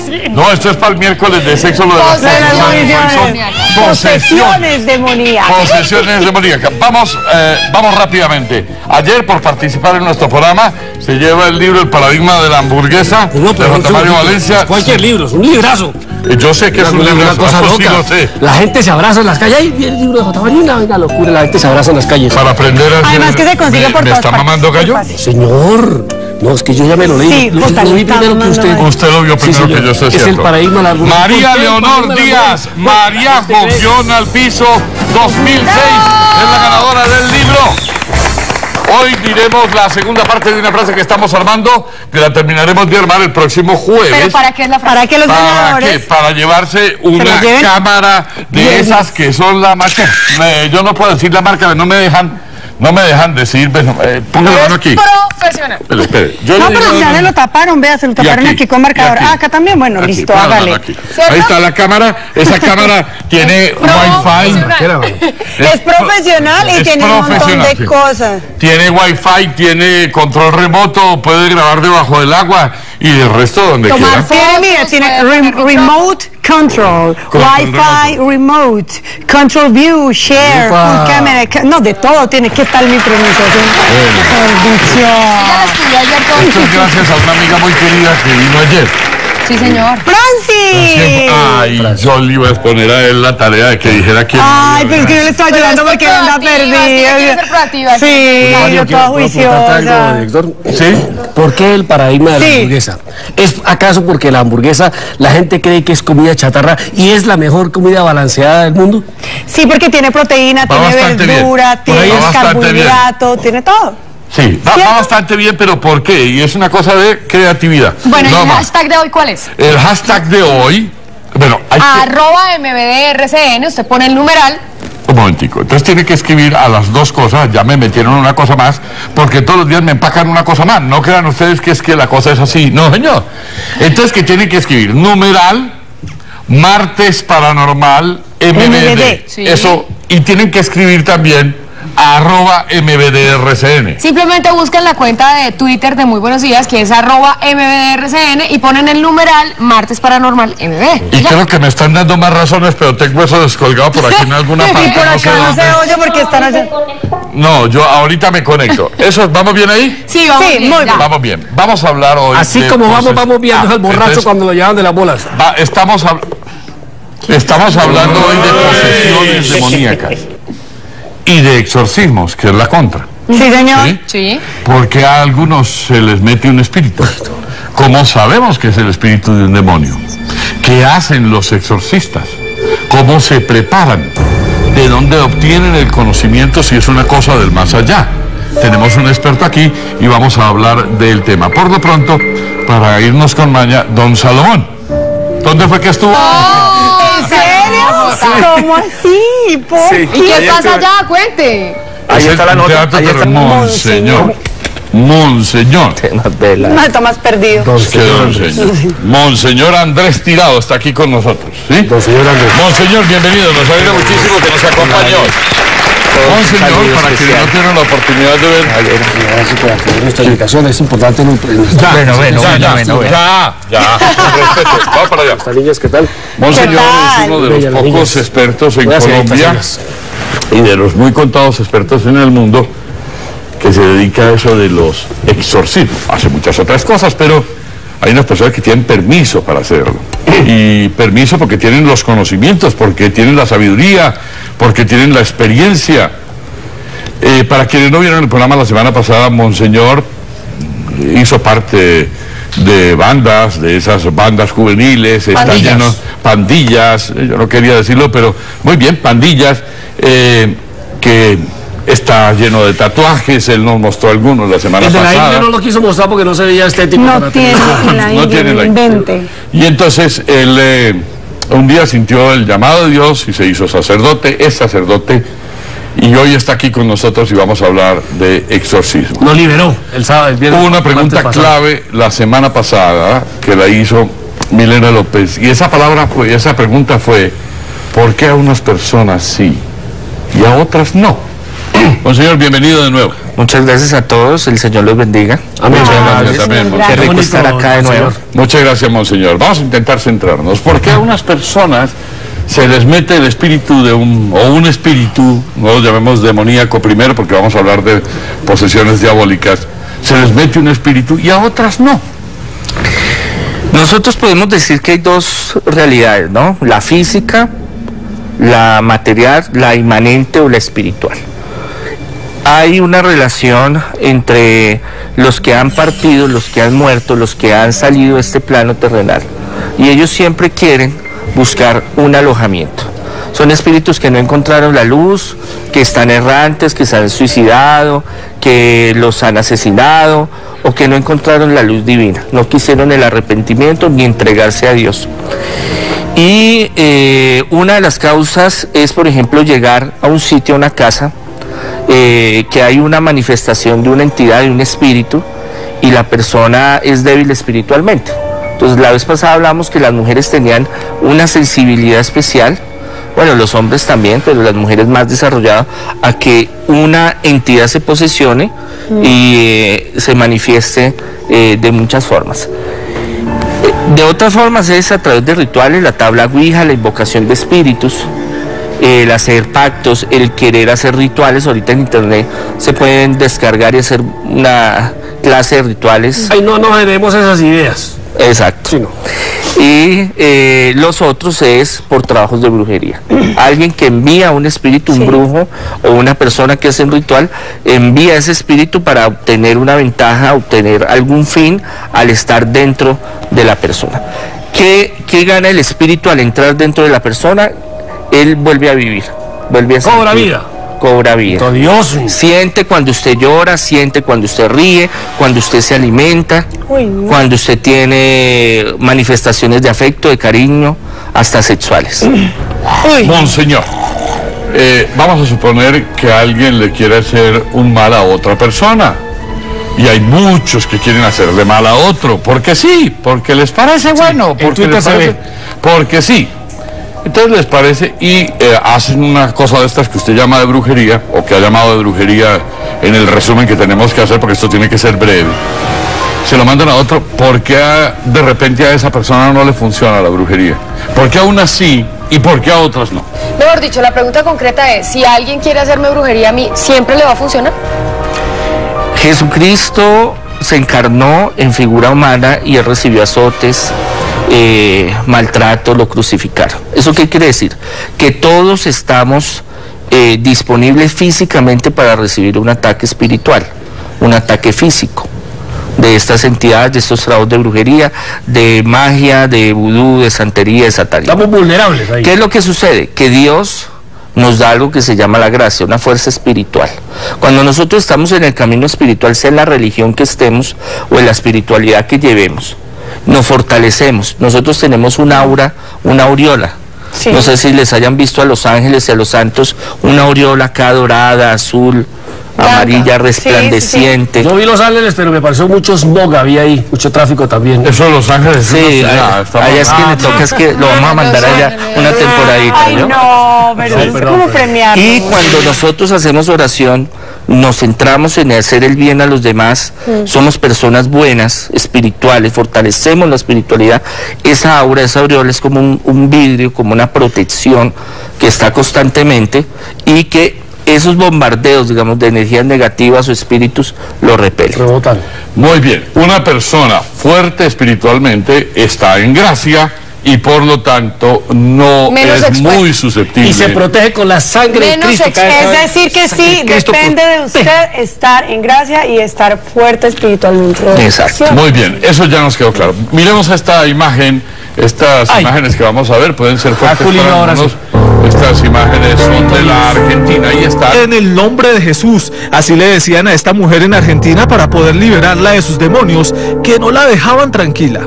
Sí. No, esto es para el miércoles de sexo, lo de las posesiones demoníacas. Posesiones demoníacas. Vamos rápidamente. Ayer, por participar en nuestro programa, se lleva el libro El paradigma de la hamburguesa de José Mario Valencia. Cualquier libro, es un librazo. Yo sé que es un libro, una cosa loca. sí lo sé. La gente se abraza en las calles. ¡Ay, el libro de J. Mario! Una locura, la gente se abraza en las calles. Para aprender a hacer... Además que se consigue por ¿Me todas está partes. mamando gallo? Señor, no, es que yo ya me lo leí. Sí, lo vi primero que usted. Usted lo vio primero que yo, estoy Es el paradigma de la hamburguesa. María Leonor Díaz, María Guión al piso 2006, es la ganadora del libro. Hoy diremos la segunda parte de una frase que estamos armando, que la terminaremos de armar el próximo jueves. ¿Pero para qué es la frase? ¿Para qué los ganadores? ¿Qué? Para llevarse una cámara de esas que son la marca. Yo no puedo decir la marca, no me dejan decir. Ponga la mano aquí. Profesional. Espere. No, pero ya se lo taparon, vea, se lo taparon aquí con marcador. Ah, acá también, bueno, aquí, listo, hágale. hágale. Ahí está la cámara. Esa cámara tiene Wi-Fi. Es profesional y tiene un montón de cosas. Tiene Wi-Fi, tiene control remoto, puede grabar debajo del agua y el resto donde quiera. Tiene remote control, Wi-Fi remote, control view, share, full camera, no, de todo tiene. ¿Qué tal mi pronunciación? Esto es gracias a una amiga muy querida que vino ayer. Sí, señor. ¡Francis! Ay, yo le iba a exponer a él la tarea de que dijera quién. Ay, pero es que yo le estoy ayudando porque anda perdida. Sí, yo toda juiciosa. ¿Sí? ¿Por qué el paradigma de la hamburguesa? ¿Es acaso porque la hamburguesa la gente cree que es comida chatarra y es la mejor comida balanceada del mundo? Sí, porque tiene proteína, tiene verdura, tiene carbohidrato, tiene todo. Sí, va bastante bien, pero ¿por qué? Y es una cosa de creatividad. Bueno, ¿y el hashtag de hoy cuál es? El hashtag de hoy, bueno, hay @MBDRCN, usted pone el numeral. Un momentico, entonces tiene que escribir a las dos cosas, ya me metieron una cosa más, porque todos los días me empacan una cosa más, no crean ustedes que es que la cosa es así, no señor. Entonces que tiene que escribir numeral, martes paranormal, MBD, sí. Eso, y tienen que escribir también @MBDRCN. Simplemente buscan la cuenta de Twitter de Muy Buenos Días, que es @MBDRCN, y ponen el numeral martes paranormal MB. Y creo que me están dando más razones, pero tengo eso descolgado por aquí en alguna parte. Y por acá no se oye porque están allá. No, yo ahorita me conecto. ¿Vamos bien ahí? Sí, vamos bien. Muy bien. Vamos bien. Vamos a hablar hoy. Así como vamos viendo al borracho entonces, cuando lo llevan de las bolas. Estamos hablando hoy de posesiones demoníacas y de exorcismos, que es la contra. Sí, señor. Sí. Porque a algunos se les mete un espíritu. ¿Cómo sabemos que es el espíritu de un demonio? ¿Qué hacen los exorcistas? ¿Cómo se preparan? ¿De dónde obtienen el conocimiento si es una cosa del más allá? Tenemos un experto aquí y vamos a hablar del tema. Por lo pronto, para irnos con maña, don Salomón. ¿Dónde fue que estuvo? ¿En serio? ¿Cómo así? ¿Por qué? ¿Y qué pasa allá? Cuente. Ahí está la nota. Monseñor. Monseñor. No, está más perdido. Monseñor Andrés Tirado está aquí con nosotros. ¿Sí? Monseñor, bienvenido. Nos alegra muchísimo que nos acompañe hoy. Monseñor, para quienes no tienen la oportunidad de ver. Gracias por acceder a nuestra invitación, es importante. Bueno. Ya. Va para allá. Niñas, ¿qué tal? Monseñor es uno de los pocos expertos en Colombia y de los muy contados expertos en el mundo que se dedica a eso de los exorcismos. Hace muchas otras cosas, pero hay unas personas que tienen permiso para hacerlo. Y permiso porque tienen los conocimientos, porque tienen la sabiduría, porque tienen la experiencia. Para quienes no vieron el programa la semana pasada, Monseñor hizo parte de bandas, de esas bandas juveniles, está lleno, pandillas, yo no quería decirlo, pero muy bien, pandillas, que está lleno de tatuajes, él nos mostró algunos la semana pasada. El de la India no lo quiso mostrar porque no se veía estético. No tiene la India, no invente. Y entonces él un día sintió el llamado de Dios y se hizo sacerdote, es sacerdote, y hoy está aquí con nosotros y vamos a hablar de exorcismo. Lo liberó el sábado. Hubo una pregunta clave la semana pasada que la hizo Milena López, y esa pregunta fue: ¿por qué a unas personas sí y a otras no? Monseñor, bienvenido de nuevo. Muchas gracias a todos, el Señor los bendiga. Amén. Muchas gracias también, Qué rico estar acá de nuevo. Muchas gracias, Monseñor. Vamos a intentar centrarnos, porque a unas personas se les mete el espíritu de un espíritu, no lo llamemos demoníaco primero, porque vamos a hablar de posesiones diabólicas, se les mete un espíritu y a otras no. Nosotros podemos decir que hay dos realidades, ¿no? La física, la material, la inmanente o la espiritual. Hay una relación entre los que han partido, los que han muerto, los que han salido de este plano terrenal. Y ellos siempre quieren buscar un alojamiento. Son espíritus que no encontraron la luz, que están errantes, que se han suicidado, que los han asesinado o que no encontraron la luz divina. No quisieron el arrepentimiento ni entregarse a Dios. Y una de las causas es, por ejemplo, llegar a un sitio, a una casa, que hay una manifestación de una entidad, de un espíritu, y la persona es débil espiritualmente. Entonces, la vez pasada hablamos que las mujeres tenían una sensibilidad especial, bueno, los hombres también, pero las mujeres más desarrolladas, a que una entidad se posesione y se manifieste de muchas formas. De otras formas es a través de rituales, la tabla Ouija, la invocación de espíritus, el hacer pactos, el querer hacer rituales. Ahorita en internet se pueden descargar y hacer una clase de rituales. Ay, no tenemos esas ideas. Exacto. Sí, no. Y los otros es por trabajos de brujería. Alguien que envía un espíritu, un brujo o una persona que hace un ritual, envía ese espíritu para obtener una ventaja, obtener algún fin al estar dentro de la persona. ¿Qué gana el espíritu al entrar dentro de la persona? Él vuelve a vivir, vuelve a sentir. Cobra vida. Cobra vida. Dios. Siente cuando usted llora, siente cuando usted ríe, cuando usted se alimenta, cuando usted tiene manifestaciones de afecto, de cariño, hasta sexuales. Monseñor, vamos a suponer que alguien le quiere hacer un mal a otra persona. Y hay muchos que quieren hacerle mal a otro, porque sí, porque les parece bueno, porque sí. Entonces les parece y hacen una cosa de estas que usted llama de brujería, o que ha llamado de brujería en el resumen que tenemos que hacer, porque esto tiene que ser breve. Se lo mandan a otro, porque de repente a esa persona no le funciona la brujería. ¿Por qué a unas sí y por qué a otras no? Mejor dicho, la pregunta concreta es, si alguien quiere hacerme brujería a mí, ¿siempre le va a funcionar? Jesucristo se encarnó en figura humana y él recibió azotes, maltrato, lo crucificaron. ¿Eso qué quiere decir? Que todos estamos disponibles físicamente para recibir un ataque espiritual, un ataque físico de estas entidades, de estos trabajos de brujería, de magia, de vudú, de santería, de satanismo. Estamos vulnerables ahí. ¿Qué es lo que sucede? Que Dios nos da algo que se llama la gracia, una fuerza espiritual. Cuando nosotros estamos en el camino espiritual, sea en la religión que estemos o en la espiritualidad que llevemos, nos fortalecemos. Nosotros tenemos un aura, una aureola. Sí. No sé si les hayan visto a los ángeles y a los santos, una aureola acá dorada, azul, amarilla, resplandeciente. Yo vi Los Ángeles, pero me pareció mucho smog, había ahí, mucho tráfico también. Eso de Los Ángeles. Sí, allá es que le toca, es que lo vamos a mandar allá una temporadita. Ay, no, pero es como premiar. Y cuando nosotros hacemos oración, nos centramos en hacer el bien a los demás, somos personas buenas, espirituales, fortalecemos la espiritualidad. Esa aura, esa aureola es como un vidrio, como una protección que está constantemente y que esos bombardeos, digamos, de energías negativas o espíritus lo repelen. Rebotan. Muy bien, una persona fuerte espiritualmente está en gracia y por lo tanto no es muy susceptible. Y se protege con la sangre de Cristo. Es decir que sí, depende de usted estar en gracia y estar fuerte espiritualmente. Exacto. Muy bien, eso ya nos quedó claro. Miremos esta imagen, estas imágenes que vamos a ver pueden ser fuertes para algunos. Estas imágenes son de la Argentina y están en el nombre de Jesús. Así le decían a esta mujer en Argentina para poder liberarla de sus demonios que no la dejaban tranquila.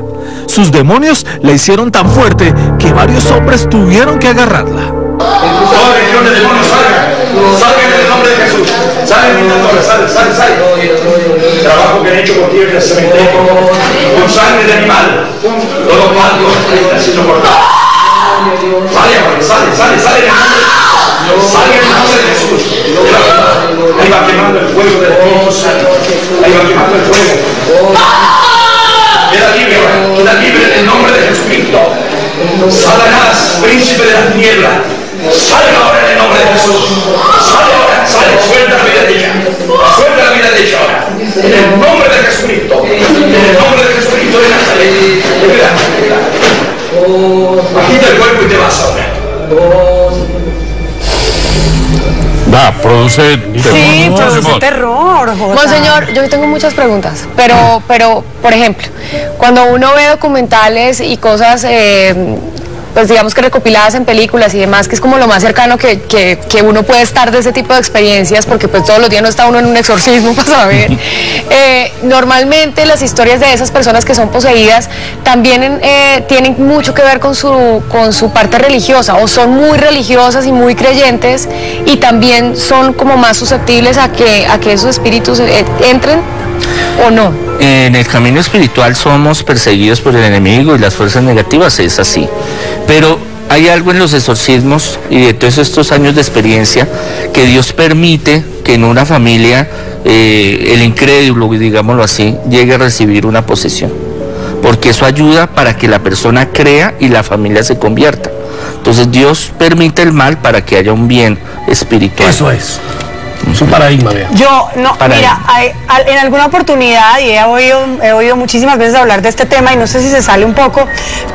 Sus demonios la hicieron tan fuerte que varios hombres tuvieron que agarrarla. Toda región de demonios salgan en el nombre de Jesús. Salen. El trabajo que han hecho contigo en el cementerio, con sangre de animal, todo mal, está siendo cortado. Sale en el nombre de Jesús. Ahí va quemando el fuego del Espíritu Santo. Ahí va quemando el fuego. Queda libre en el nombre de Jesucristo. Satanás, príncipe de las tinieblas, sale ahora en el nombre de Jesús. Sale ahora, sale, suelta la vida de ella. Suelta la vida de ella ahora. En el nombre de Jesucristo. En el nombre de Jesucristo de Nazaret. Agita el cuerpo y te vas ahora. Produce temor. Sí, produce terror. Monseñor, yo tengo muchas preguntas, pero, por ejemplo, cuando uno ve documentales y cosas, pues digamos que recopiladas en películas y demás, que es como lo más cercano que uno puede estar de ese tipo de experiencias, porque pues todos los días no está uno en un exorcismo para saber. Normalmente las historias de esas personas que son poseídas también tienen mucho que ver con su parte religiosa, o son muy religiosas y muy creyentes, y también son como más susceptibles a que esos espíritus entren, ¿o no? En el camino espiritual somos perseguidos por el enemigo y las fuerzas negativas, es así. Pero hay algo en los exorcismos y de todos estos años de experiencia que Dios permite que en una familia el incrédulo, digámoslo así, llegue a recibir una posesión. Porque eso ayuda para que la persona crea y la familia se convierta. Entonces Dios permite el mal para que haya un bien espiritual. Eso es. Es un paradigma, vea. Yo, no, mira, en alguna oportunidad, y he oído muchísimas veces hablar de este tema, y no sé si se sale un poco,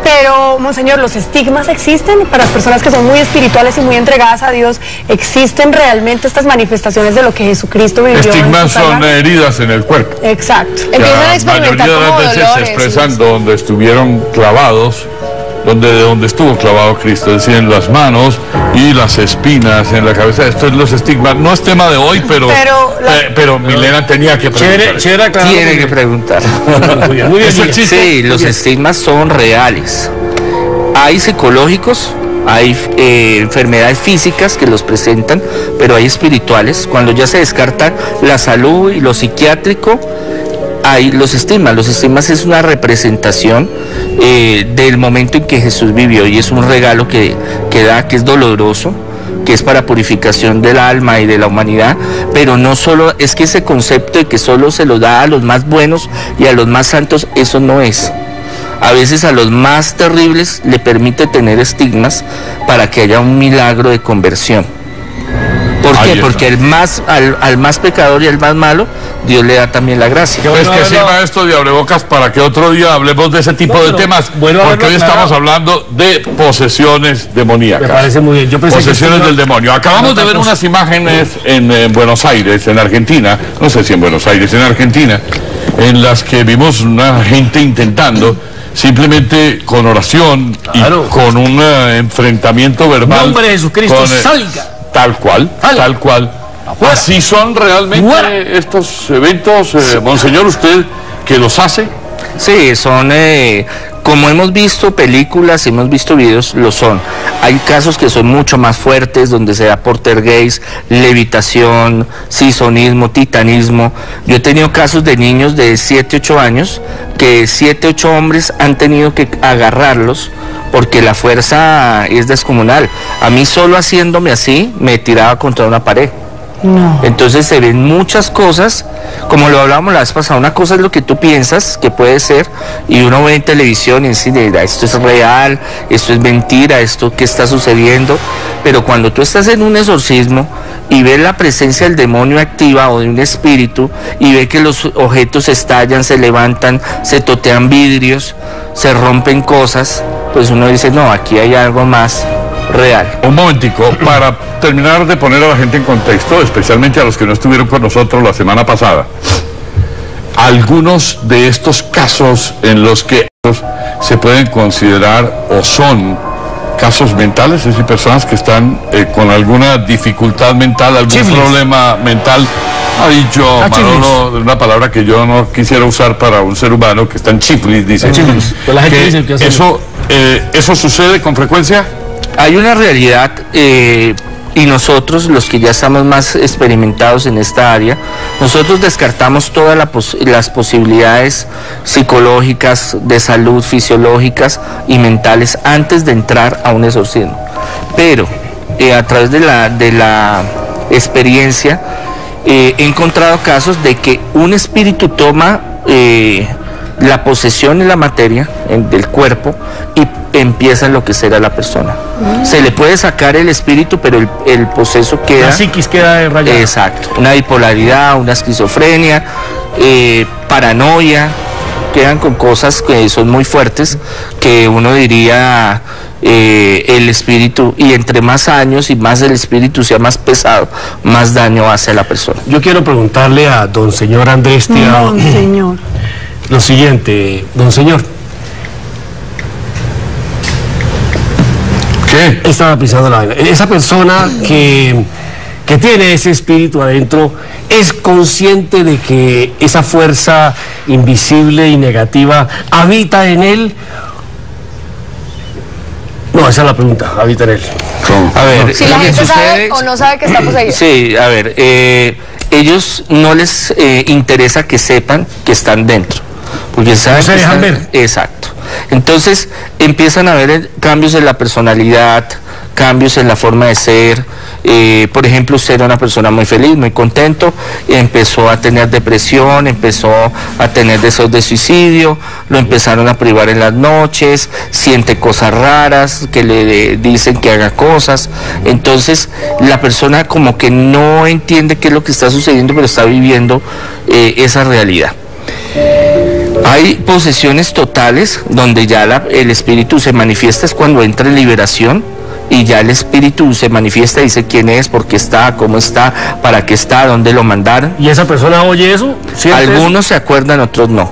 pero, Monseñor, ¿los estigmas existen para las personas que son muy espirituales y muy entregadas a Dios? ¿Existen realmente estas manifestaciones de lo que Jesucristo vivió? Estigmas son heridas en el cuerpo. Exacto. Empiezan a experimentar la mayoría de como las veces dolores, se expresan sí. donde estuvieron clavados, de donde estuvo clavado Cristo, es decir, en las manos y las espinas en la cabeza. Esto es los estigmas. No es tema de hoy, pero Milena tenía que preguntar. Tiene que preguntar. Muy bien, ¿Eso existe? Sí, los estigmas son reales. Hay psicológicos, hay enfermedades físicas que los presentan, pero hay espirituales. Cuando ya se descarta la salud y lo psiquiátrico, hay los estigmas. Los estigmas es una representación del momento en que Jesús vivió, y es un regalo que da, que es doloroso, que es para purificación del alma y de la humanidad, pero no solo, es que ese concepto de que solo se lo da a los más buenos y a los más santos, eso no es. A veces a los más terribles le permite tener estigmas para que haya un milagro de conversión. ¿Por qué? Porque al más pecador y al más malo, Dios le da también la gracia. Pues que sirva esto de abrebocas para que otro día hablemos de ese tipo de temas, porque hoy estamos hablando de posesiones demoníacas. Me parece muy bien. Yo pensé posesiones del demonio. Acabamos de ver unas imágenes en Buenos Aires, en Argentina, no sé si en Buenos Aires, en Argentina, en las que vimos una gente intentando, simplemente con oración y con un enfrentamiento verbal. En nombre de Jesucristo, salga. Tal cual. Afuera. Así son realmente estos eventos, Monseñor, usted que los hace. Sí, son, como hemos visto películas, hemos visto videos, lo son. Hay casos que son mucho más fuertes, donde se da poltergeist, levitación, sisonismo, titanismo. Yo he tenido casos de niños de 7, 8 años, que 7, 8 hombres han tenido que agarrarlos, porque la fuerza es descomunal. A mí solo haciéndome así, me tiraba contra una pared. No. Entonces se ven muchas cosas, como lo hablábamos la vez pasada. Una cosa es lo que tú piensas que puede ser, y uno ve en televisión y dice, esto es real, esto es mentira, esto qué está sucediendo. Pero cuando tú estás en un exorcismo y ves la presencia del demonio activa o de un espíritu, y ves que los objetos estallan, se levantan, se totean vidrios, se rompen cosas, pues uno dice, no, aquí hay algo más real. Un momentico, para terminar de poner a la gente en contexto, especialmente a los que no estuvieron con nosotros la semana pasada, algunos de estos casos en los que se pueden considerar o son casos mentales, es decir, personas que están con alguna dificultad mental, algún problema mental. Ha dicho Manolo una palabra que yo no quisiera usar para un ser humano, que está en chiflis, dice. ¿Eso sucede con frecuencia? Hay una realidad, y nosotros, los que ya estamos más experimentados en esta área, nosotros descartamos todas las posibilidades psicológicas, de salud, fisiológicas y mentales antes de entrar a un exorcismo. Pero a través de la experiencia, he encontrado casos de que un espíritu toma la posesión en la materia del cuerpo y empieza a enloquecer a la persona. Se le puede sacar el espíritu, pero el poseso queda... La psiquis queda rayada. Exacto. Una bipolaridad, una esquizofrenia, paranoia, quedan con cosas que son muy fuertes, que uno diría... el espíritu, y entre más años y más el espíritu sea más pesado, más daño hace a la persona. Yo quiero preguntarle a don señor Andrés Tirado lo siguiente, don señor. ¿Qué? Estaba pisando la vaina. Esa persona que tiene ese espíritu adentro, ¿es consciente de que esa fuerza invisible y negativa habita en él? No, esa es la pregunta, habita en él. ¿Cómo? A ver, Si la gente sabe o no sabe que está poseído. Sí, a ver, ellos no les interesa que sepan que están dentro, porque saben no se que dejan están, ver. exacto. Entonces empiezan a ver cambios en la personalidad, cambios en la forma de ser. Por ejemplo, usted era una persona muy feliz, muy contento, empezó a tener depresión, empezó a tener deseos de suicidio, lo empezaron a privar en las noches, siente cosas raras, que le dicen que haga cosas. Entonces la persona como que no entiende qué es lo que está sucediendo, pero está viviendo esa realidad. Hay posesiones totales donde ya el espíritu se manifiesta, es cuando entra en liberación. Y ya el espíritu se manifiesta, dice quién es, por qué está, cómo está, para qué está, dónde lo mandaron. ¿Y esa persona oye eso? Algunos se acuerdan, otros no.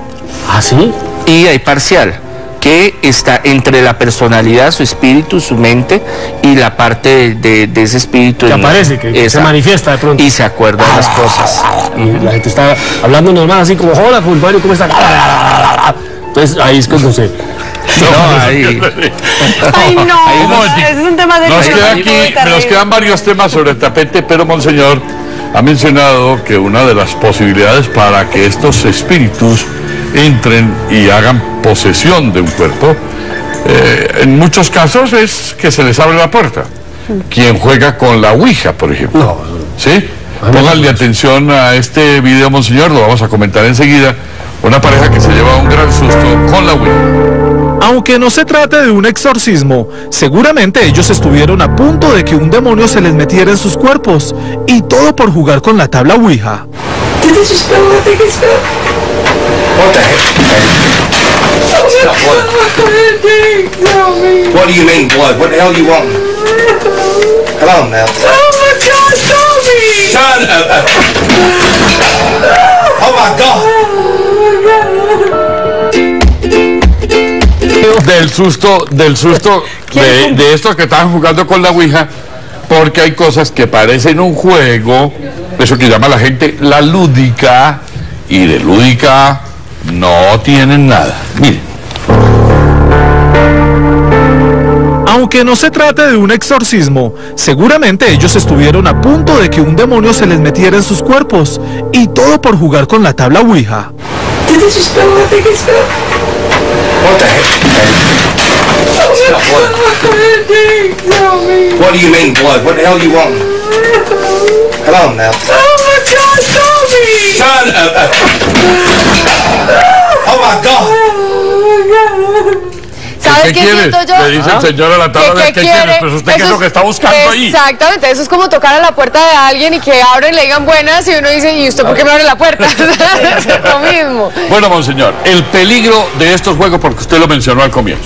¿Ah, sí? Y hay parcial, que está entre la personalidad, su espíritu, su mente, y la parte de ese espíritu. Que aparece, que se manifiesta de pronto. Y se acuerda de las cosas. Y la gente está hablando normal, así como, hola, culpable, ¿cómo está? Entonces ahí es cuando se... No, ahí. Ay, no, ese es un tema de... Nos quedan varios temas sobre el tapete, pero Monseñor ha mencionado que una de las posibilidades para que estos espíritus entren y hagan posesión de un cuerpo, en muchos casos es que se les abre la puerta. Quien juega con la Ouija, por ejemplo. No. ¿Sí? Pónganle atención a este video, Monseñor, lo vamos a comentar enseguida. Una pareja que se lleva un gran susto con la Ouija. Aunque no se trate de un exorcismo, seguramente ellos estuvieron a punto de que un demonio se les metiera en sus cuerpos, y todo por jugar con la tabla Ouija. What the heck? It's not blood. What do you mean blood? What the hell do you want? Come on now. Oh my God, Tommy! Shut up! Oh my God! Del susto de estos que estaban jugando con la Ouija, porque hay cosas que parecen un juego, eso que llama la gente la lúdica, y de lúdica no tienen nada. Miren. Aunque no se trate de un exorcismo, seguramente ellos estuvieron a punto de que un demonio se les metiera en sus cuerpos, y todo por jugar con la tabla Ouija. What the heck? It's not blood. What do you mean blood? What the hell do you want? Come on now. Oh my God, Tommy! Shut up! Oh my God! ¿Sabes qué siento yo? Le dice el señor a la tabla, ¿qué quieres? Pues usted, ¿qué es lo que está buscando ahí? Exactamente, eso es como tocar a la puerta de alguien y que abren y le digan buenas, y uno dice, ¿y usted por qué me abre la puerta? Es lo mismo. Bueno, Monseñor, el peligro de estos juegos, porque usted lo mencionó al comienzo.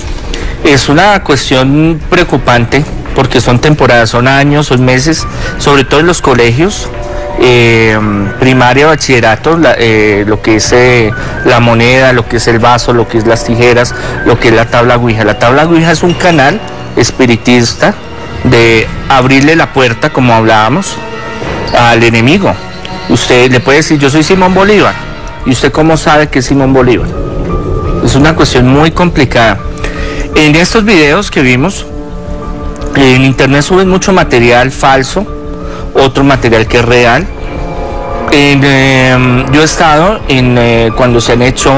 Es una cuestión preocupante, porque son temporadas, son años, son meses, sobre todo en los colegios. Primaria, bachillerato, lo que es la moneda, lo que es el vaso, lo que es las tijeras, lo que es la tabla Ouija. La tabla Ouija es un canal espiritista de abrirle la puerta, como hablábamos, al enemigo. Usted le puede decir, yo soy Simón Bolívar, y usted cómo sabe que es Simón Bolívar. Es una cuestión muy complicada. En estos videos que vimos, en internet suben mucho material falso, otro material que es real. Yo he estado cuando se han hecho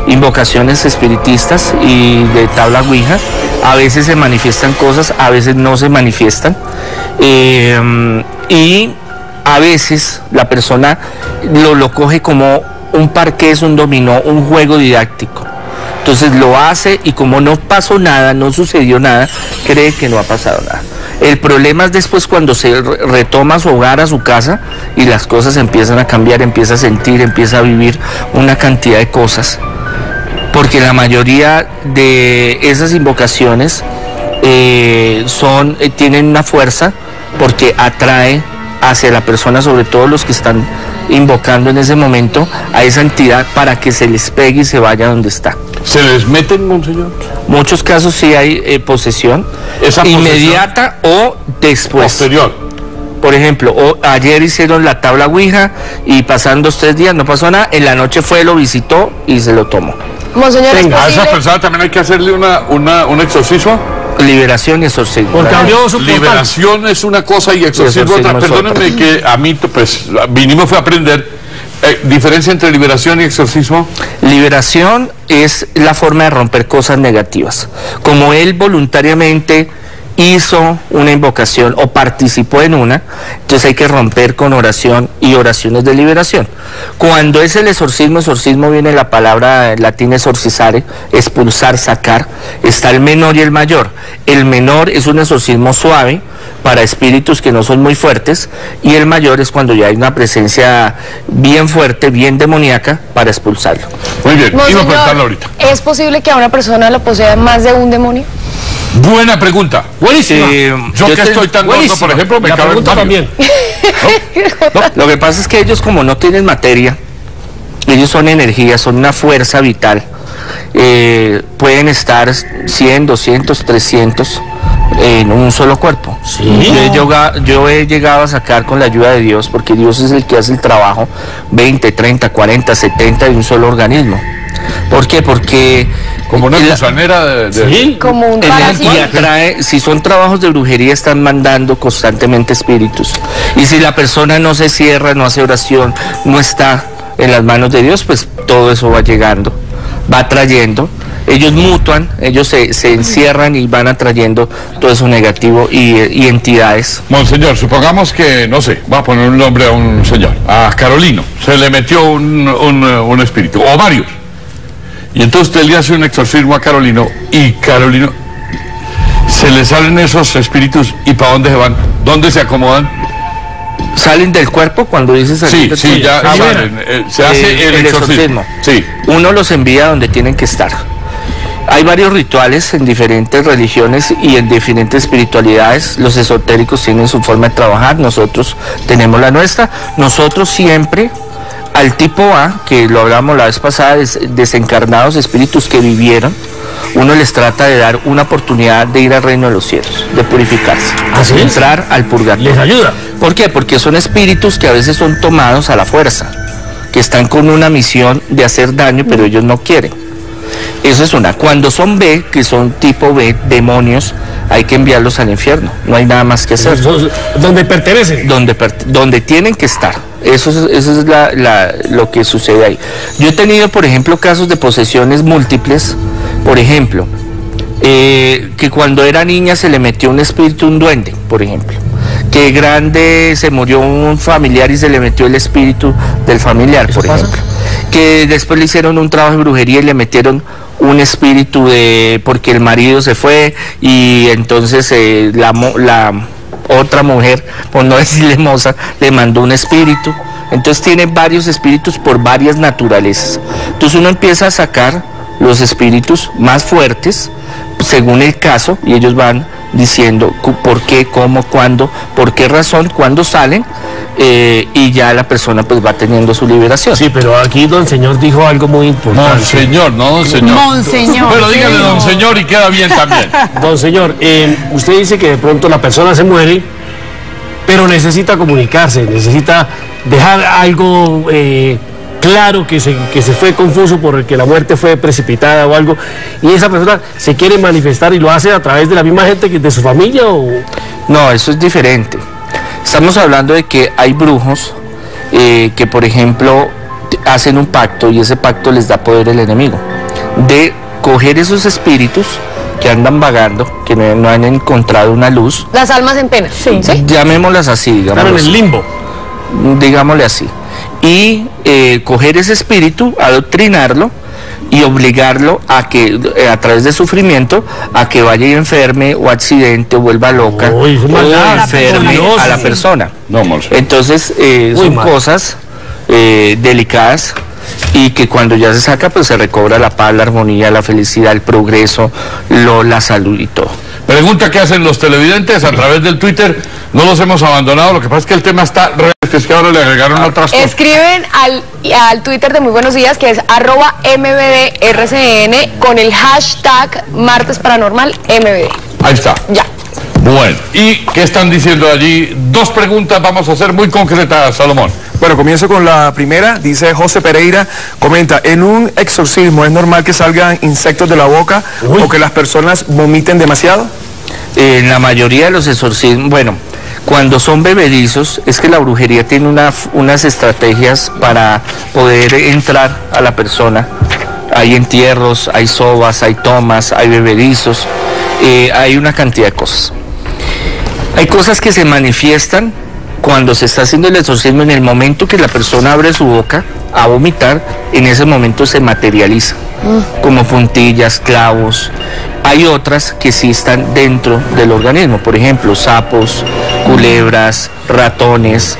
invocaciones espiritistas y de tabla Ouija. A veces se manifiestan cosas, a veces no se manifiestan. Y a veces la persona lo coge como un parqués, un dominó, un juego didáctico. Entonces lo hace y como no pasó nada, no sucedió nada, cree que no ha pasado nada. El problema es después cuando se retoma su hogar, a su casa, y las cosas empiezan a cambiar, empieza a sentir, empieza a vivir una cantidad de cosas. Porque la mayoría de esas invocaciones tienen una fuerza porque atrae hacia la persona, sobre todo los que están invocando en ese momento, a esa entidad para que se les pegue y se vaya donde está. ¿Se les meten, monseñor? Muchos casos sí hay posesión, inmediata o después. Posterior. Por ejemplo, ayer hicieron la tabla Ouija y pasaron 2 o 3 días, no pasó nada, en la noche fue, lo visitó y se lo tomó. Monseñor, ¿a esa persona también hay que hacerle un exorcismo? Liberación y exorcismo. Porque abrió su portal. Liberación es una cosa y exorcismo otra. Perdónenme que a mí, pues, vinimos fue a aprender. ¿Diferencia entre liberación y exorcismo? Liberación es la forma de romper cosas negativas. Como él voluntariamente hizo una invocación o participó en una, entonces hay que romper con oración y oraciones de liberación. Cuando es el exorcismo viene la palabra latina exorcizare, expulsar, sacar. Está el menor y el mayor. El menor es un exorcismo suave para espíritus que no son muy fuertes, y el mayor es cuando ya hay una presencia bien fuerte, bien demoníaca, para expulsarlo. Muy bien, Monseñor, iba a preguntarle ahorita. ¿Es posible que a una persona lo posea más de un demonio? Buena pregunta. Buenísima. Yo que estoy tan gordo, por ejemplo, me cabe también. Lo que pasa es que ellos, como no tienen materia, ellos son energía, son una fuerza vital. Pueden estar 100, 200, 300 en un solo cuerpo. Sí. Yo he llegado a sacar, con la ayuda de Dios, porque Dios es el que hace el trabajo, 20, 30, 40, 70 de un solo organismo. ¿Por qué? Porque como una gusanera ¿sí? Como un parásito. Y atrae, si son trabajos de brujería, están mandando constantemente espíritus. Y si la persona no se cierra, no hace oración, no está en las manos de Dios, pues todo eso va llegando, va trayendo. Ellos mutuan, ellos se encierran y van atrayendo todo eso negativo y entidades. Monseñor, supongamos que, no sé, va a poner un nombre a un señor, a Carolino, se le metió un espíritu, o varios. Y entonces usted le hace un exorcismo a Carolino, y Carolino, se le salen esos espíritus, ¿y para dónde se van? ¿Dónde se acomodan? Salen del cuerpo cuando dice salir del cuerpo. Ya salen. Se hace el exorcismo. Sí. Uno los envía donde tienen que estar. Hay varios rituales en diferentes religiones y en diferentes espiritualidades. Los esotéricos tienen su forma de trabajar, nosotros tenemos la nuestra. Nosotros siempre, al tipo A, que lo hablamos la vez pasada, desencarnados, espíritus que vivieron, uno les trata de dar una oportunidad de ir al reino de los cielos, de purificarse, ¿sí? entrar al purgatorio. ¿Les ayuda? ¿Por qué? Porque son espíritus que a veces son tomados a la fuerza, que están con una misión de hacer daño, pero ellos no quieren. Eso es una. Cuando son B, que son tipo B, demonios, hay que enviarlos al infierno. No hay nada más que hacer. ¿Dónde pertenecen? Donde tienen que estar. Eso es lo que sucede ahí. Yo he tenido, por ejemplo, casos de posesiones múltiples. Por ejemplo, que cuando era niña se le metió un espíritu, un duende, por ejemplo. Que grande se murió un familiar y se le metió el espíritu del familiar, por ejemplo. Que después le hicieron un trabajo de brujería y le metieron un espíritu porque el marido se fue y entonces la otra mujer, por no decirle moza, le mandó un espíritu. Entonces tiene varios espíritus por varias naturalezas. Entonces uno empieza a sacar los espíritus más fuertes según el caso y ellos van diciendo por qué, cómo, cuándo, por qué razón, cuándo salen, y ya la persona pues va teniendo su liberación. Sí, pero aquí don señor dijo algo muy importante. Monseñor, no don señor. Monseñor. Pero dígale don señor y queda bien también. Don señor, usted dice que de pronto la persona se muere, pero necesita comunicarse, necesita dejar algo claro que se fue confuso por el que la muerte fue precipitada o algo, y esa persona se quiere manifestar y lo hace a través de la misma gente que de su familia o... No, eso es diferente. Estamos hablando de que hay brujos que, por ejemplo, hacen un pacto y ese pacto les da poder al enemigo de coger esos espíritus que andan vagando, que no han encontrado una luz. Las almas en pena. Sí. Llamémoslas así, digamos. Están en el limbo. digámosle así, y coger ese espíritu, adoctrinarlo y obligarlo a que, a través de sufrimiento, a que vaya y enferme o accidente o vuelva loca o enferme a la persona. Entonces son cosas delicadas y que cuando ya se saca pues se recobra la paz, la armonía, la felicidad, el progreso, la salud y todo. Pregunta que hacen los televidentes a través del Twitter. No los hemos abandonado, lo que pasa es que el tema está es que ahora le agregaron otras cosas. Escriben al Twitter de Muy Buenos Días, que es @mbdrcn, con el hashtag martesparanormalmbd. Ahí está. Ya. Bueno, ¿y qué están diciendo allí? 2 preguntas vamos a hacer muy concretas, Salomón. Bueno, comienzo con la primera. Dice José Pereira, comenta: en un exorcismo, ¿es normal que salgan insectos de la boca o que las personas vomiten demasiado? En la mayoría de los exorcismos, bueno, cuando son bebedizos, es que la brujería tiene unas estrategias para poder entrar a la persona. Hay entierros, hay sobas, hay tomas, hay bebedizos, hay una cantidad de cosas. Hay cosas que se manifiestan cuando se está haciendo el exorcismo. En el momento que la persona abre su boca a vomitar, en ese momento se materializa, como puntillas, clavos. Hay otras que sí están dentro del organismo, por ejemplo, sapos, culebras, ratones,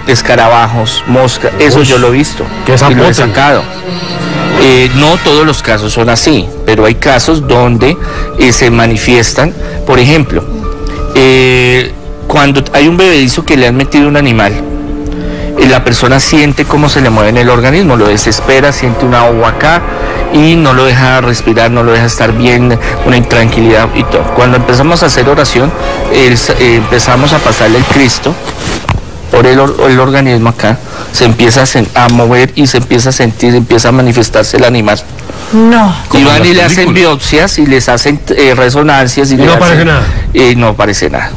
escarabajos, moscas. Eso yo lo he visto y lo he sacado. No todos los casos son así, pero hay casos donde se manifiestan. Por ejemplo, cuando hay un bebedizo que le han metido un animal, la persona siente cómo se le mueve en el organismo, lo desespera, siente una agua acá y no lo deja respirar, no lo deja estar bien, una intranquilidad y todo. Cuando empezamos a hacer oración, empezamos a pasarle el Cristo por el organismo acá, se empieza a mover y se empieza a sentir, empieza a manifestarse el animal. No. Y van y le hacen biopsias y les hacen resonancias y no aparece nada. No aparece nada.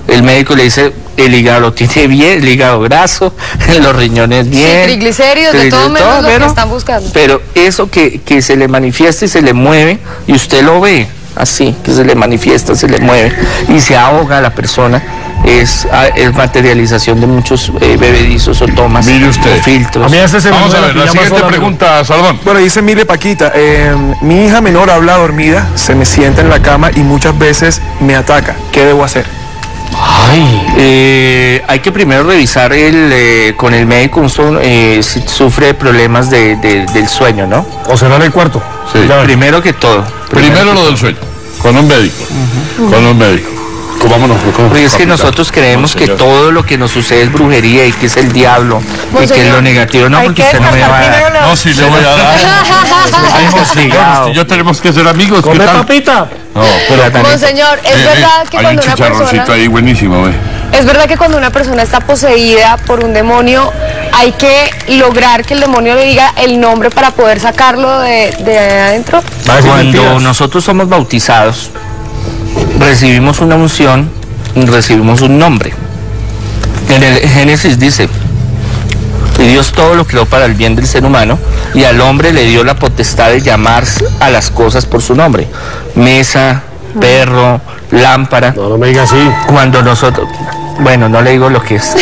El médico le dice: el hígado lo tiene bien, el hígado graso, los riñones bien. Sí, triglicéridos, de todo menos lo que están buscando. Pero eso que se le manifiesta y se le mueve, y usted lo ve así, que se le manifiesta, se le mueve, y se ahoga a la persona, es materialización de muchos bebedizos o tomas o filtros. Vamos a ver, la siguiente pregunta, Salomón. Bueno, dice Mire Paquita, mi hija menor habla dormida, se me sienta en la cama y muchas veces me ataca. ¿Qué debo hacer? Hay que primero revisar con el médico si sufre de problemas del sueño, ¿no? O cerrar el cuarto. Sí. Primero que todo. Primero lo del sueño, con un médico. Con un médico. Vámonos, porque es que nosotros creemos que todo lo que nos sucede es brujería y que es el diablo y que es lo negativo. No, porque usted no me va a dar. No, sí le voy a dar. Yo tenemos que ser amigos. ¿Come papita? No, pero Monseñor, es verdad que cuando una persona... ahí buenísimo, Es verdad que cuando una persona está poseída por un demonio, hay que lograr que el demonio le diga el nombre para poder sacarlo de adentro. Cuando nosotros somos bautizados, recibimos una unción y recibimos un nombre. En el Génesis dice: y Dios todo lo creó para el bien del ser humano, y al hombre le dio la potestad de llamar a las cosas por su nombre. Mesa, perro, lámpara. No me diga así. Cuando nosotros... Bueno, no le digo lo que es.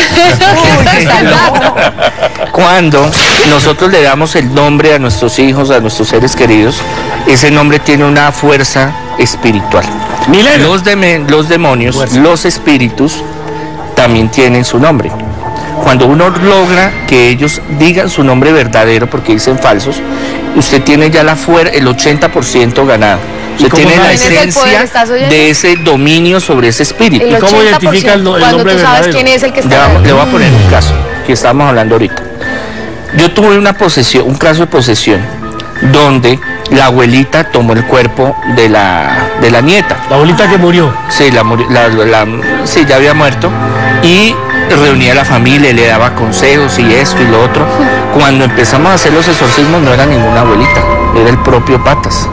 Cuando nosotros le damos el nombre a nuestros hijos, a nuestros seres queridos, ese nombre tiene una fuerza espiritual. Los demonios, los espíritus, también tienen su nombre. Cuando uno logra que ellos digan su nombre verdadero, porque dicen falsos, usted tiene ya el 80% ganado. Usted tiene la esencia de ese dominio sobre ese espíritu. ¿Y cómo identifica el nombre verdadero? Cuando tú sabes quién es el que está... Le voy a poner un caso que estábamos hablando ahorita. Yo tuve un caso de posesión, donde la abuelita tomó el cuerpo de la nieta. ¿La abuelita que murió? Sí, sí, ya había muerto. Y reunía a la familia, le daba consejos y esto y lo otro. Cuando empezamos a hacer los exorcismos no era ninguna abuelita, era el propio Patas.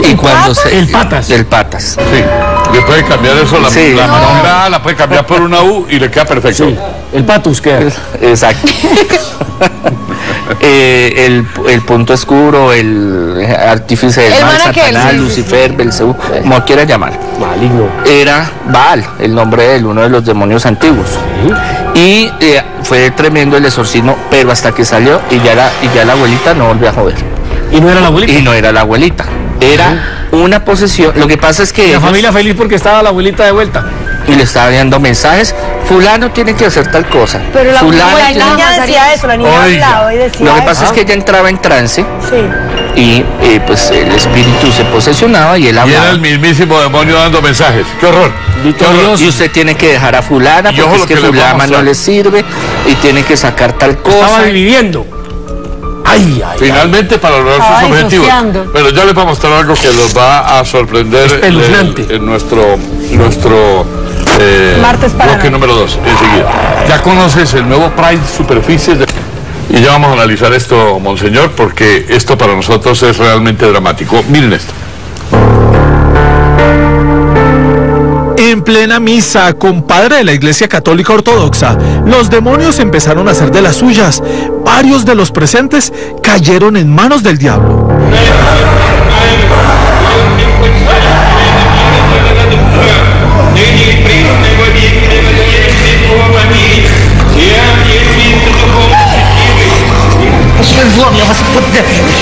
Y cuando ¿El Patas? El Patas. Sí. Le puede cambiar eso, la manonga la puede cambiar por una U y le queda perfecto. Sí. El Patus queda. Exacto. el punto oscuro, el artífice del mal, Satanás, Lucifer, Belcebú, como quiera llamar. Maligno. Era Baal, el nombre de uno de los demonios antiguos. Y fue tremendo el exorcismo, pero hasta que salió y ya la abuelita no volvió a joder. ¿Y no era la abuelita? Y no era la abuelita. Era una posesión. Lo que pasa es que la familia feliz porque estaba la abuelita de vuelta. Y le estaba dando mensajes. Fulano tiene que hacer tal cosa. Pero la niña decía eso, la niña hablaba y decía lo que pasa es que ella entraba en trance. Sí. Y pues el espíritu se posesionaba y él hablaba. Y era el mismísimo demonio dando mensajes. ¡Qué horror! ¡Qué horror! Y usted tiene que dejar a fulana porque es que fulana no le sirve y tiene que sacar tal cosa. Estaba dividiendo. Finalmente para lograr sus objetivos. Pero ya les voy a mostrar algo que los va a sorprender en nuestro martes para bloque número 2 enseguida. Ya conoces el nuevo Pride Superficies y ya vamos a analizar esto, monseñor, porque esto para nosotros es realmente dramático. Miren esto. En plena misa, compadre de la Iglesia Católica Ortodoxa, los demonios empezaron a hacer de las suyas. Varios de los presentes cayeron en manos del diablo. Я вас поддерживаю.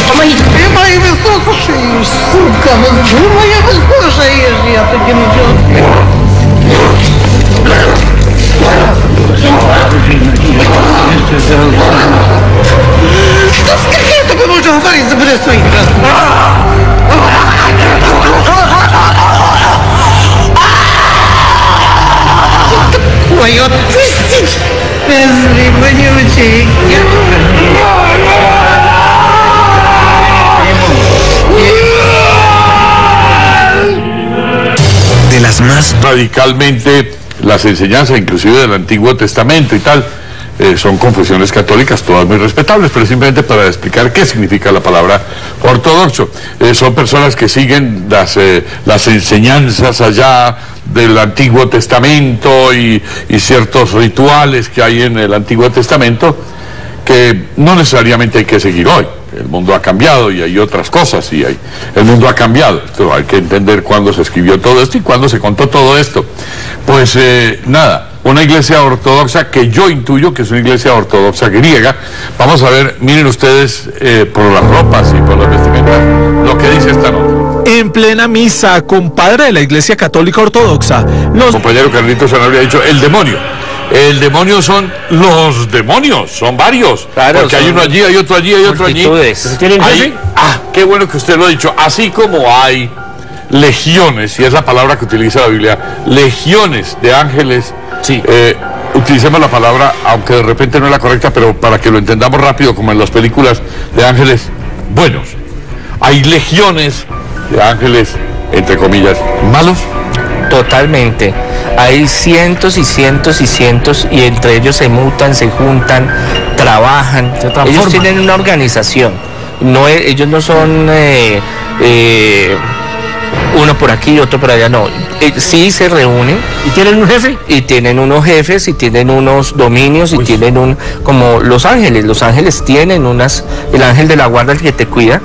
Помогите. Ты мои выслушаешь, сука. Ты мои выслушаешь. Я таки Да скорее только можно говорить, забери своих. Ой, отпустить. Безли, вонючий. De las más radicalmente las enseñanzas, inclusive del Antiguo Testamento y tal, son confesiones católicas, todas muy respetables, pero simplemente para explicar qué significa la palabra ortodoxo. Son personas que siguen las enseñanzas allá del Antiguo Testamento y ciertos rituales que hay en el Antiguo Testamento que no necesariamente hay que seguir hoy. El mundo ha cambiado y hay otras cosas y el mundo ha cambiado. Esto hay que entender cuándo se escribió todo esto y cuándo se contó todo esto. Pues nada, una iglesia ortodoxa que yo intuyo que es una iglesia ortodoxa griega. Vamos a ver, miren ustedes por las ropas y por las vestimentas lo que dice esta nota. En plena misa, compadre de la Iglesia Católica Ortodoxa, los... Compañero Carlitos Sanabria ha dicho, el demonio. El demonio son los demonios, son varios. Claro, porque hay uno allí, hay otro allí, hay otro allí. Qué bueno que usted lo ha dicho. Así como hay legiones, y es la palabra que utiliza la Biblia, legiones de ángeles. Sí. Utilicemos la palabra, aunque de repente no es la correcta, pero para que lo entendamos rápido, como en las películas, de ángeles buenos. Hay legiones de ángeles, entre comillas, malos. Totalmente. Hay cientos y cientos y cientos y entre ellos se mutan, se juntan, trabajan. Ellos tienen una organización. Ellos no son uno por aquí y otro por allá, no. Sí se reúnen. ¿Y tienen un jefe? Y tienen unos jefes y tienen unos dominios y tienen como los ángeles. Los ángeles tienen el ángel de la guarda, el que te cuida.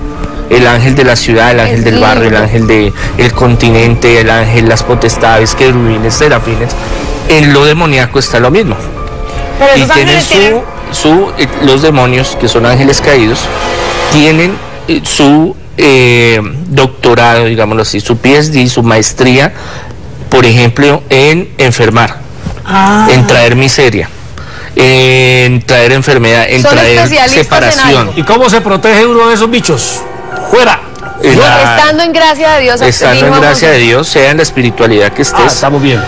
El ángel de la ciudad, el ángel del barrio, el ángel del continente, el ángel, las potestades, querubines, serafines. En lo demoníaco está lo mismo. Pero y tienen los demonios, que son ángeles caídos, tienen su doctorado, digámoslo así, su PhD, su maestría, por ejemplo, en enfermar, en traer miseria, en traer enfermedad, en traer separación. ¿Y cómo se protege uno de esos bichos? ¡Fuera! Estando en gracia de Dios. Estando en gracia de Dios, sea en la espiritualidad que estés. Estamos bien.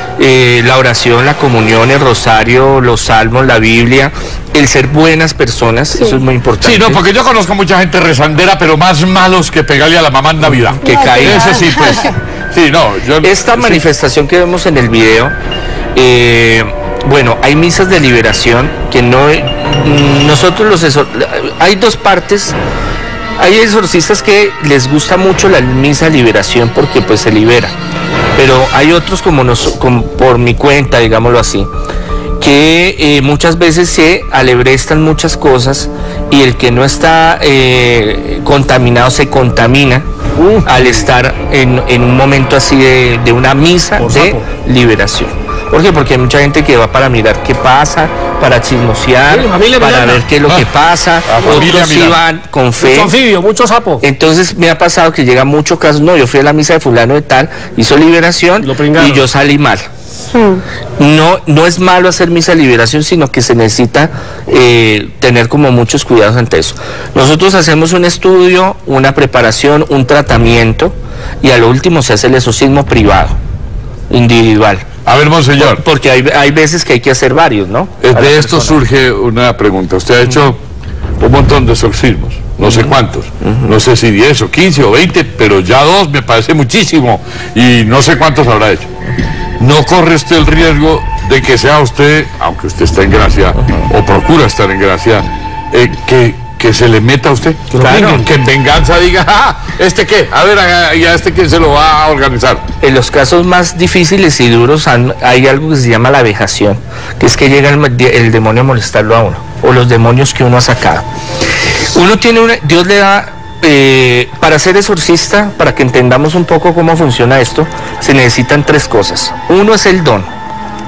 La oración, la comunión, el rosario, los salmos, la Biblia, el ser buenas personas, eso es muy importante. Sí, no, porque yo conozco mucha gente rezandera, pero más malos que pegarle a la mamá en Navidad. Que cae. Ese sí, pues. Sí, no. Esta manifestación que vemos en el video, bueno, hay misas de liberación que hay dos partes. Hay exorcistas que les gusta mucho la misa de liberación porque pues se libera, pero hay otros como por mi cuenta, digámoslo así, que muchas veces se alebrestan muchas cosas y el que no está contaminado se contamina al estar en un momento así de una misa de liberación. ¿Por qué? Porque hay mucha gente que va para mirar qué pasa, para chismosear, para ver qué es lo que pasa. Otros sí van con fe. Mucho anfibio, mucho sapo. Entonces me ha pasado que llega muchos casos, no, yo fui a la misa de fulano de tal, hizo liberación y yo salí mal. No es malo hacer misa de liberación, sino que se necesita tener como muchos cuidados ante eso. Nosotros hacemos un estudio, una preparación, un tratamiento y a lo último se hace el exorcismo privado, individual. A ver, monseñor. Porque hay veces que hay que hacer varios, ¿no? De esto surge una pregunta. Usted ha hecho un montón de exorcismos, no sé cuántos, no sé si 10 o 15 o 20, pero ya 2 me parece muchísimo y no sé cuántos habrá hecho. ¿No corre usted el riesgo de que sea usted, aunque usted está en gracia, o procura estar en gracia, que se le meta a usted? Claro. Que en venganza diga, ¡ah! ¿Este qué? A ver, ¿y a este quién se lo va a organizar? En los casos más difíciles y duros hay algo que se llama la vejación, que es que llega el demonio a molestarlo a uno, o los demonios que uno ha sacado. Dios le da, para ser exorcista, para que entendamos un poco cómo funciona esto, se necesitan 3 cosas. Uno es el don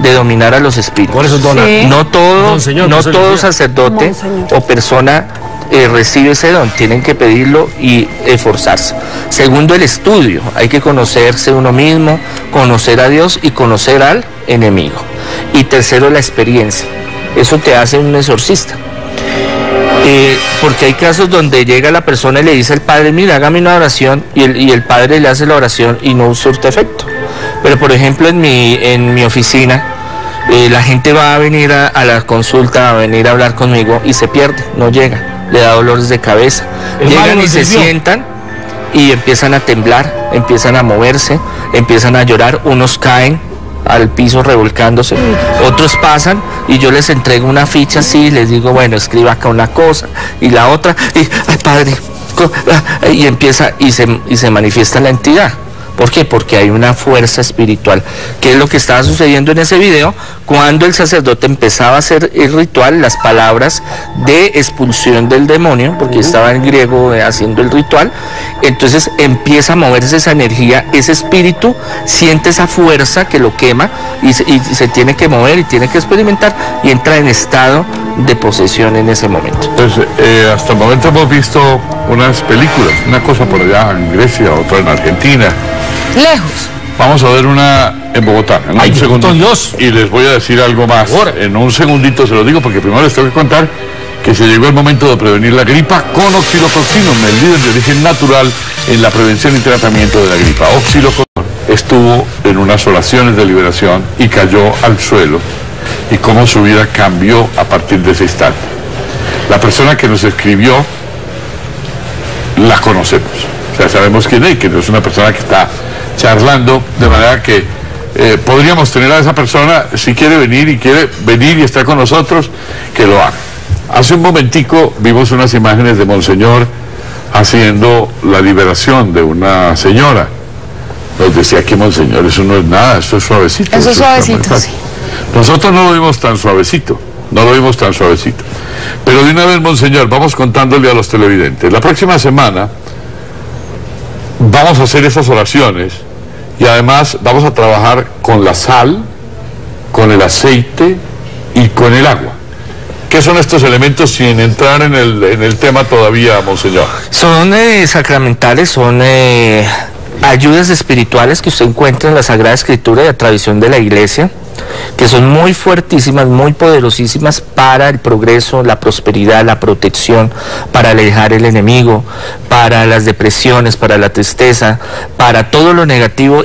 de dominar a los espíritus. Por eso es donar. Sí. No todo sacerdote o persona recibe ese don, tienen que pedirlo y esforzarse. Segundo, el estudio, hay que conocerse uno mismo, conocer a Dios y conocer al enemigo. Y tercero, la experiencia, eso te hace un exorcista. Porque hay casos donde llega la persona y le dice al padre, mira, hágame una oración, y el padre le hace la oración y no surte efecto. Pero por ejemplo en mi oficina, la gente va a venir a la consulta, a venir a hablar conmigo y se pierde, no llega, le da dolores de cabeza. Llegan y se sientan y empiezan a temblar, empiezan a moverse, empiezan a llorar, unos caen al piso revolcándose, otros pasan y yo les entrego una ficha así, les digo, bueno, escriba acá una cosa y la otra, y ay padre, y empieza y se manifiesta la entidad. ¿Por qué? Porque hay una fuerza espiritual, que es lo que estaba sucediendo en ese video, cuando el sacerdote empezaba a hacer el ritual, las palabras de expulsión del demonio, porque estaba en griego haciendo el ritual, entonces empieza a moverse esa energía, ese espíritu siente esa fuerza que lo quema y se tiene que mover y tiene que experimentar y entra en estado de posesión en ese momento. Entonces, hasta el momento hemos visto unas películas, una cosa por allá en Grecia, otra en Argentina. Lejos. Vamos a ver una en Bogotá, en un segundo. Dios. Y les voy a decir algo más. En un segundito se lo digo porque primero les tengo que contar que se llegó el momento de prevenir la gripa con Oxylococcinum, el líder de origen natural en la prevención y tratamiento de la gripa. Oxylococcinum estuvo en unas oraciones de liberación y cayó al suelo, y cómo su vida cambió a partir de ese instante. La persona que nos escribió la conocemos, o sea, sabemos quién es, que no es una persona que está charlando, de manera que podríamos tener a esa persona, si quiere venir y estar con nosotros, que lo haga. Hace un momentico vimos unas imágenes de Monseñor haciendo la liberación de una señora. Nos decía que Monseñor, eso no es nada, eso es suavecito. Eso es suavecito, sí. Nosotros no lo vimos tan suavecito, Pero de una vez, Monseñor, vamos contándole a los televidentes. La próxima semana vamos a hacer esas oraciones y además vamos a trabajar con la sal, con el aceite y con el agua. ¿Qué son estos elementos sin entrar en el tema todavía, Monseñor? Son sacramentales, son ayudas espirituales que usted encuentra en la Sagrada Escritura y la tradición de la Iglesia, que son muy fuertísimas, muy poderosísimas para el progreso, la prosperidad, la protección, para alejar el enemigo, para las depresiones, para la tristeza, para todo lo negativo.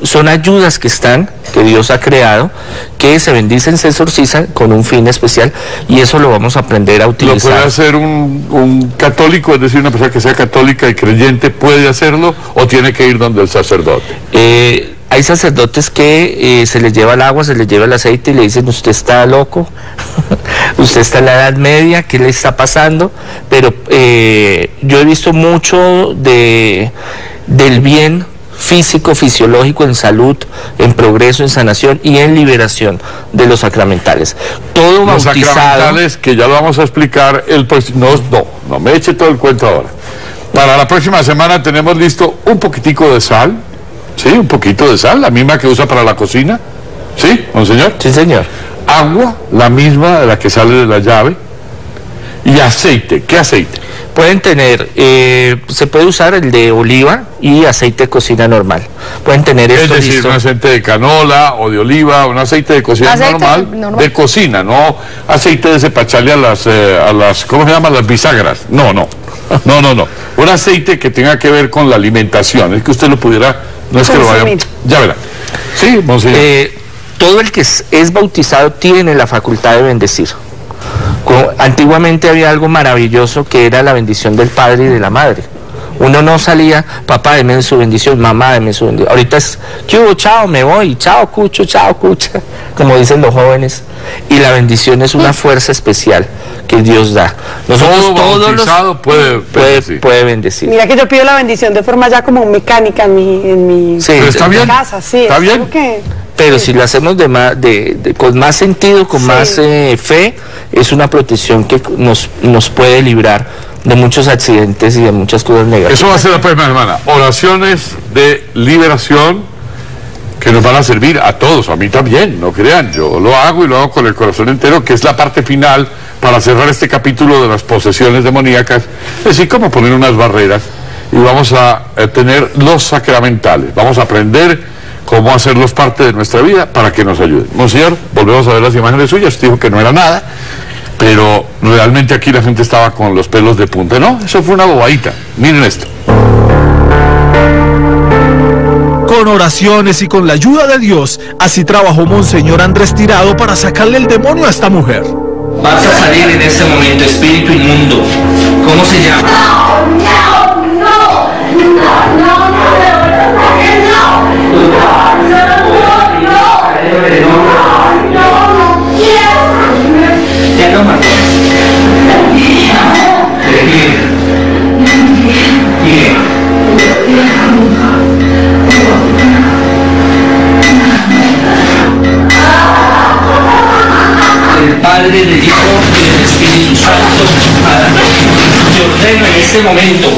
Son ayudas que Dios ha creado, que se bendicen, se exorcizan con un fin especial, y eso lo vamos a aprender a utilizar. ¿Lo puede hacer un católico, es decir, una persona que sea católica y creyente, puede hacerlo, o tiene que ir donde el sacerdote? Hay sacerdotes que se les lleva el agua, se les lleva el aceite y le dicen, usted está loco, usted está en la Edad Media, ¿qué le está pasando? Pero yo he visto mucho del bien físico, fisiológico, en salud, en progreso, en sanación y en liberación de los sacramentales. Todo los bautizado... sacramentales, que ya lo vamos a explicar, no me eche todo el cuento ahora. Para la próxima semana tenemos listo un poquitico de sal, ¿sí? Un poquito de sal, la misma que usa para la cocina, ¿sí, monseñor? Sí, señor. Agua, la misma de la que sale de la llave, y aceite. ¿Qué aceite? Pueden tener, se puede usar el de oliva y aceite de cocina normal. Pueden tener esto Es decir, listo. un aceite de canola o de oliva, un aceite de cocina normal, de cocina, no aceite de ese para echarle a las, ¿cómo se llama? Las bisagras. No. Un aceite que tenga que ver con la alimentación. Es que usted lo pudiera, no es que lo vaya... Ya verá. Sí, monseñor. Todo el que es bautizado tiene la facultad de bendecir. Antiguamente había algo maravilloso que era la bendición del padre y de la madre. Uno no salía, papá, deme su bendición, mamá, deme su bendición. Ahorita es, ¿qué hubo? Chao, me voy, chao, cucho, como dicen los jóvenes. Y la bendición es una fuerza especial que Dios da. Nosotros todos los puede bendecir. Mira que yo pido la bendición de forma ya como mecánica en mi casa. Sí, está bien. Pero si lo hacemos con más sentido, con más fe, es una protección que nos puede librar de muchos accidentes y de muchas cosas negativas. Eso va a ser la próxima semana. Oraciones de liberación que nos van a servir a todos, a mí también, no crean. Yo lo hago y lo hago con el corazón entero, que es la parte final para cerrar este capítulo de las posesiones demoníacas. Es decir, cómo poner unas barreras, y vamos a tener los sacramentales. Vamos a aprender cómo hacerlos parte de nuestra vida para que nos ayuden. Monseñor, volvemos a ver las imágenes suyas. Usted dijo que no era nada, pero realmente aquí la gente estaba con los pelos de punta. No, eso fue una bobadita. Miren esto. Con oraciones y con la ayuda de Dios, así trabajó Monseñor Andrés Tirado para sacarle el demonio a esta mujer. Vas a salir en este momento, espíritu inmundo. ¿Cómo se llama? El Padre, del Hijo y del Espíritu Santo. Te ordeno en este momento.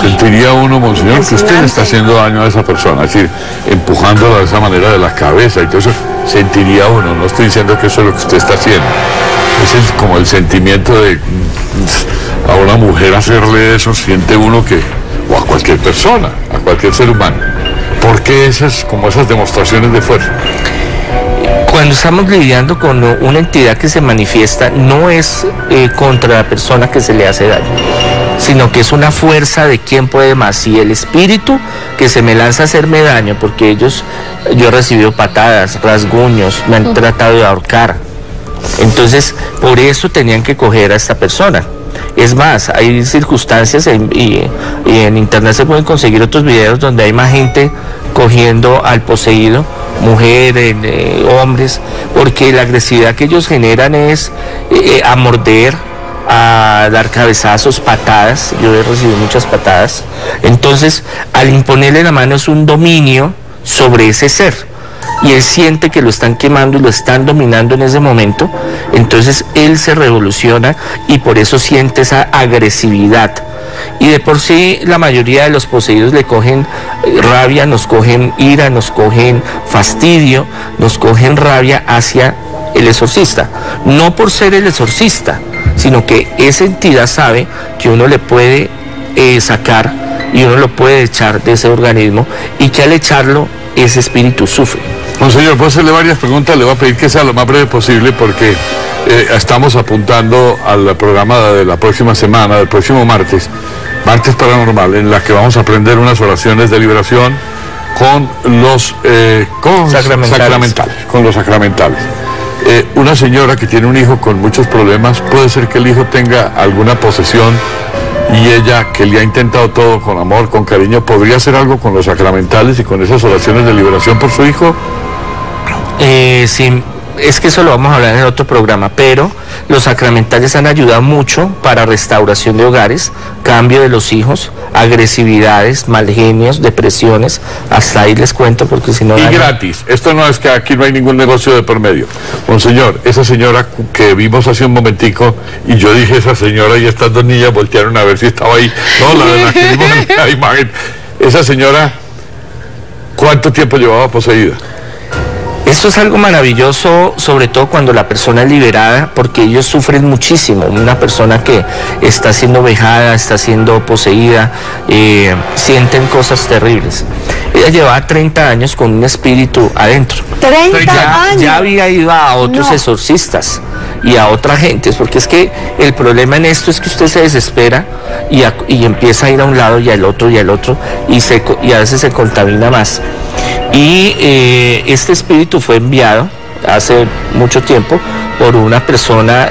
Sentiría uno, monseñor, que usted le está haciendo daño a esa persona, es decir, empujándola de esa manera de la cabeza y todo eso, sentiría uno, no estoy diciendo que eso es lo que usted está haciendo, ese es como el sentimiento de a una mujer hacerle eso, siente uno que, o a cualquier persona, a cualquier ser humano. ¿Por qué esas demostraciones de fuerza? Cuando estamos lidiando con una entidad que se manifiesta, no es contra la persona que se le hace daño, sino que es una fuerza de quién puede más. Y el espíritu que se me lanza a hacerme daño, porque yo he recibido patadas, rasguños, me han tratado de ahorcar. Entonces, por eso tenían que coger a esta persona. Es más, hay circunstancias y en internet se pueden conseguir otros videos donde hay más gente cogiendo al poseído, mujeres, hombres, porque la agresividad que ellos generan es a morder, a dar cabezazos, patadas. Yo he recibido muchas patadas. Entonces, al imponerle la mano es un dominio sobre ese ser, y él siente que lo están quemando y lo están dominando en ese momento. Entonces él se revoluciona y por eso siente esa agresividad. Y de por sí la mayoría de los poseídos le cogen rabia, nos cogen ira, nos cogen fastidio, nos cogen rabia hacia el exorcista. No por ser el exorcista, sino que esa entidad sabe que uno le puede sacar y uno lo puede echar de ese organismo, y que al echarlo ese espíritu sufre. Monseñor, puedo hacerle varias preguntas, le voy a pedir que sea lo más breve posible porque estamos apuntando al programa de la próxima semana, del próximo martes paranormal, en la que vamos a aprender unas oraciones de liberación con los sacramentales. Una señora que tiene un hijo con muchos problemas, puede ser que el hijo tenga alguna posesión y ella, que le ha intentado todo con amor, con cariño, ¿podría hacer algo con los sacramentales y con esas oraciones de liberación por su hijo? es que eso lo vamos a hablar en otro programa, pero los sacramentales han ayudado mucho para restauración de hogares, cambio de los hijos, agresividades, mal genios, depresiones, hasta ahí les cuento porque si no... Y gratis, esto no es que aquí no hay ningún negocio de por medio. Monseñor, esa señora que vimos hace un momentico, y yo dije esa señora y estas dos niñas voltearon a ver si estaba ahí, no, la de la que vimos en la imagen, esa señora, ¿cuánto tiempo llevaba poseída? Esto es algo maravilloso, sobre todo cuando la persona es liberada, porque ellos sufren muchísimo. Una persona que está siendo vejada, está siendo poseída, sienten cosas terribles. Ella llevaba 30 años con un espíritu adentro. 30 años. Ya había ido a otros exorcistas y a otras gentes, porque es que el problema en esto es que usted se desespera y empieza a ir a un lado y al otro y al otro, y a veces se contamina más. Y este espíritu fue enviado hace mucho tiempo por una persona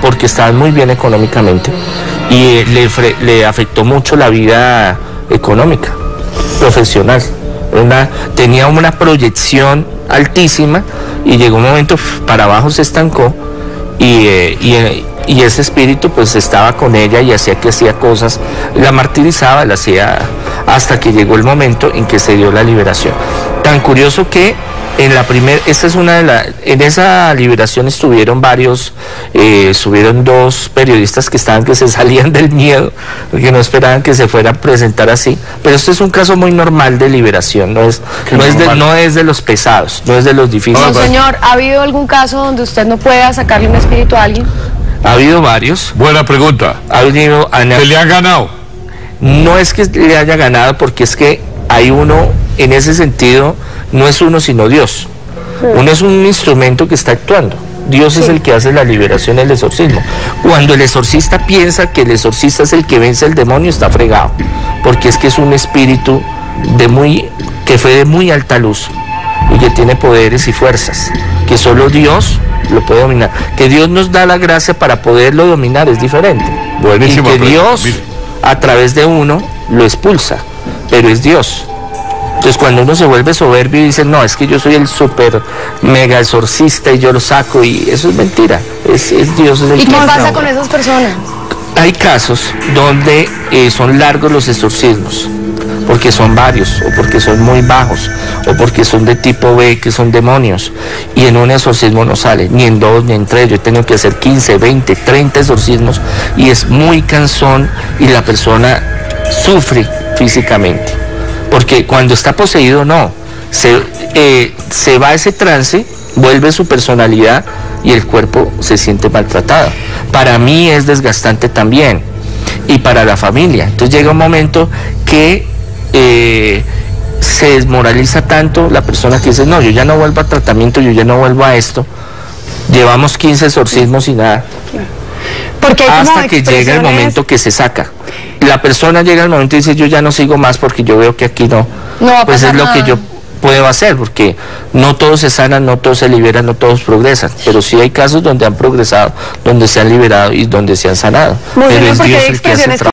porque estaban muy bien económicamente y le afectó mucho la vida económica, profesional. Tenía una proyección altísima y llegó un momento para abajo, se estancó y ese espíritu pues estaba con ella y hacía cosas, la martirizaba, la hacía hasta que llegó el momento en que se dio la liberación. Tan curioso que en esa liberación estuvieron dos periodistas que se salían del miedo, porque no esperaban que se fuera a presentar así, pero esto es un caso muy normal de liberación, no es de los pesados, no es de los difíciles. Monseñor, ¿ha habido algún caso donde usted no pueda sacarle un espíritu a alguien? Ha habido varios. Buena pregunta. ¿Se le han ganado? No es que le haya ganado, porque es que hay uno, en ese sentido, no es uno sino Dios. Uno es un instrumento que está actuando. Dios es el que hace la liberación, el exorcismo. Cuando el exorcista piensa que el exorcista es el que vence el demonio, está fregado, porque es que es un espíritu que fue de muy alta luz y que tiene poderes y fuerzas, que solo Dios lo puede dominar. Que Dios nos da la gracia para poderlo dominar es diferente. Buenísimo. Y que Dios, a través de uno, lo expulsa, pero es Dios. Entonces cuando uno se vuelve soberbio y dice, no, es que yo soy el super mega exorcista y yo lo saco, y eso es mentira, es Dios el que... ¿Y qué pasa con esas personas? Hay casos donde son largos los exorcismos, porque son varios, o porque son muy bajos, o porque son de tipo B, que son demonios, y en un exorcismo no sale, ni en 2, ni en 3, yo he tenido que hacer 15, 20, 30 exorcismos, y es muy cansón, y la persona sufre físicamente, porque cuando está poseído se va a ese trance, vuelve su personalidad, y el cuerpo se siente maltratado. Para mí es desgastante también, y para la familia. Entonces llega un momento que se desmoraliza tanto la persona que dice, no, yo ya no vuelvo a tratamiento, yo ya no vuelvo a esto. Llevamos 15 exorcismos y nada. Hasta que llega el momento que se saca. La persona llega al momento y dice, yo ya no sigo más porque yo veo que aquí no pues es lo que yo puedo hacer, porque no todos se sanan, no todos se liberan, no todos progresan, pero sí hay casos donde han progresado, donde se han liberado y donde se han sanado. Pero es Dios el que hace el trabajo.